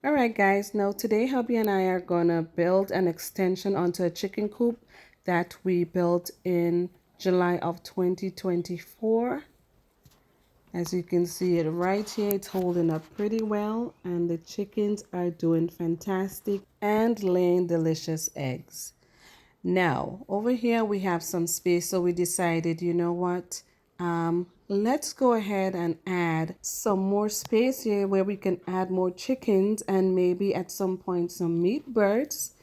All right, guys, now today hubby and I are gonna build an extension onto a chicken coop that we built in July of 2024. As you can see it right here, it's holding up pretty well and the chickens are doing fantastic and laying delicious eggs. Now, over here we have some space, so we decided, you know what? Let's go ahead and add some more space here where we can add more chickens and maybe at some point some meat birds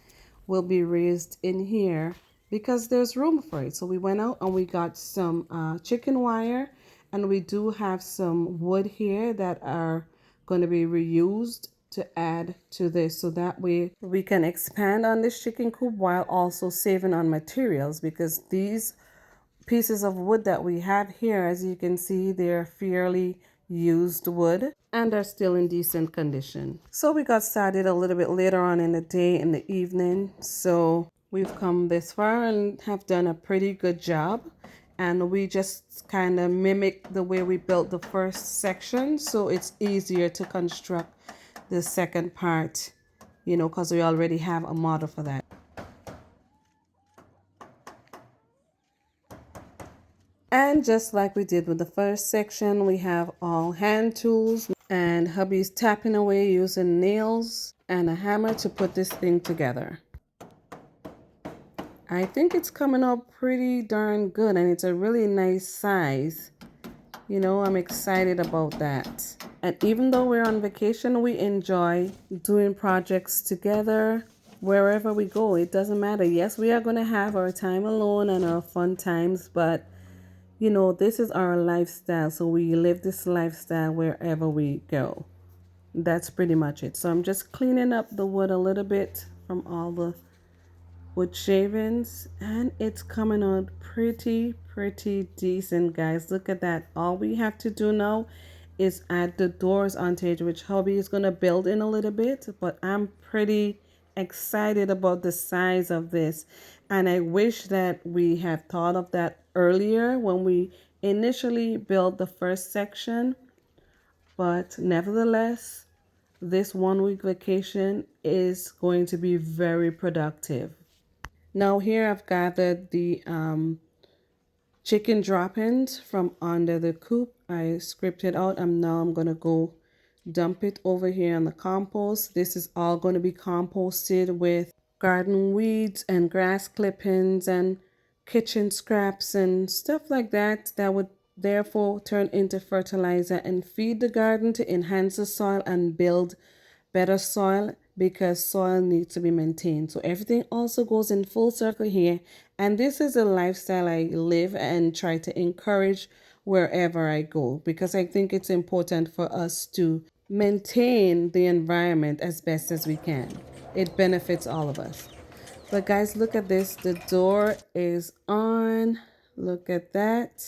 will be raised in here because there's room for it. So we went out and we got some chicken wire, and we do have some wood here that are going to be reused to add to this, so that way we can expand on this chicken coop while also saving on materials, because these pieces of wood that we have here, as you can see, they're fairly used wood and are still in decent condition. So we got started a little bit later on in the day, in the evening. So we've come this far and have done a pretty good job. And we just kind of mimic the way we built the first section, so it's easier to construct the second part, because we already have a model for that. And just like we did with the first section, we have all hand tools, and hubby's tapping away using nails and a hammer to put this thing together. I think it's coming up pretty darn good, and it's a really nice size. I'm excited about that. And even though we're on vacation, we enjoy doing projects together wherever we go. It doesn't matter. Yes, we are going to have our time alone and our fun times, but this is our lifestyle, so we live this lifestyle wherever we go. That's pretty much it. So I'm just cleaning up the wood a little bit from all the wood shavings, and it's coming out pretty decent, guys. Look at that. All we have to do now is add the doors onto it, which hubby is going to build in a little bit, but I'm pretty excited about the size of this, and I wish that we had thought of that earlier when we initially built the first section. But nevertheless, this 1 week vacation is going to be very productive. Now here I've gathered the chicken droppings from under the coop. I scraped it out, and now I'm going to go dump it over here in the compost. This is all going to be composted with garden weeds and grass clippings and kitchen scraps and stuff like that would therefore turn into fertilizer and feed the garden to enhance the soil and build better soil, because soil needs to be maintained. So everything also goes in full circle here, and this is a lifestyle I live and try to encourage wherever I go, because I think it's important for us to maintain the environment as best as we can. It benefits all of us. But guys, look at this. The door is on. Look at that.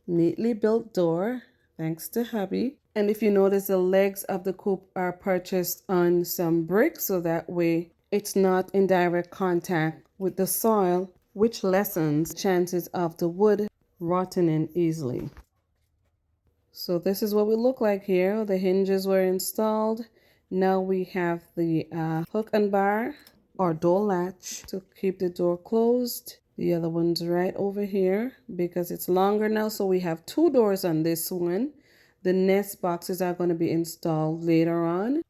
Neatly built door, thanks to hubby. And if you notice, the legs of the coop are purchased on some bricks, so that way it's not in direct contact with the soil, which lessens chances of the wood rotting easily. So this is what we look like here. The hinges were installed. Now we have the hook and bar or door latch to keep the door closed. The other one's right over here because it's longer now. So we have 2 doors on this one. The nest boxes are going to be installed later on.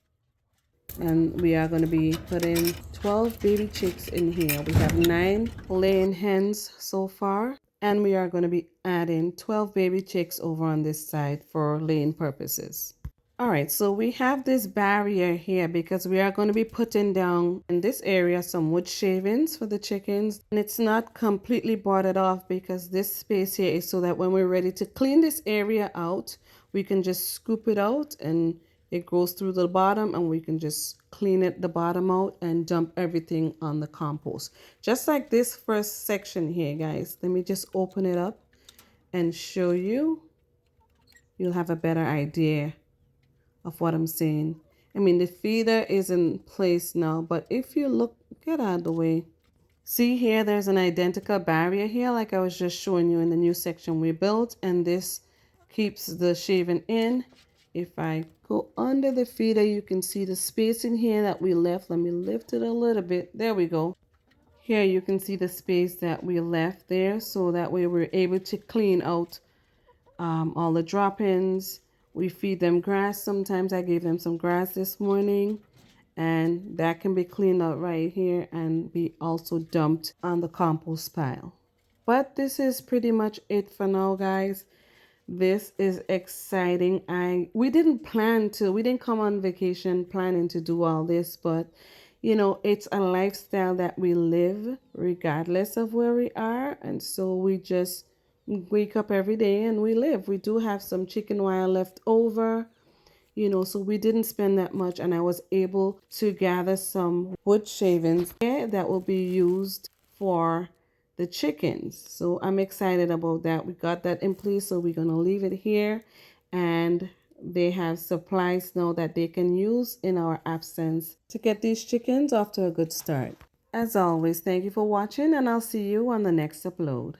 And we are going to be putting 12 baby chicks in here. We have 9 laying hens so far. And we are going to be adding 12 baby chicks over on this side for laying purposes. All right, so we have this barrier here because we are going to be putting down in this area some wood shavings for the chickens. And it's not completely boarded off because this space here is so that when we're ready to clean this area out, we can just scoop it out and it goes through the bottom, and we can just clean it the bottom out and dump everything on the compost. Just like this first section here, guys. Let me just open it up and show you. You'll have a better idea of what I'm saying. I mean, the feeder is in place now, but if you look, get out of the way. See here, there's an identical barrier here like I was just showing you in the new section we built, and this keeps the shaving in If I go under the feeder, you can see the space in here that we left. Let me lift it a little bit. There we go. Here you can see the space that we left there, so that way we're able to clean out all the drop-ins. We feed them grass. Sometimes I gave them some grass this morning, and that can be cleaned out right here and be also dumped on the compost pile. But this is pretty much it for now, guys. This is exciting. We didn't come on vacation planning to do all this, but it's a lifestyle that we live regardless of where we are. And so we just wake up every day and we live. We do have some chicken wire left over, so we didn't spend that much, and I was able to gather some wood shavings that will be used for the chickens. So I'm excited about that. We got that in place, so we're gonna leave it here, and they have supplies now that they can use in our absence to get these chickens off to a good start. As always, thank you for watching, and I'll see you on the next upload.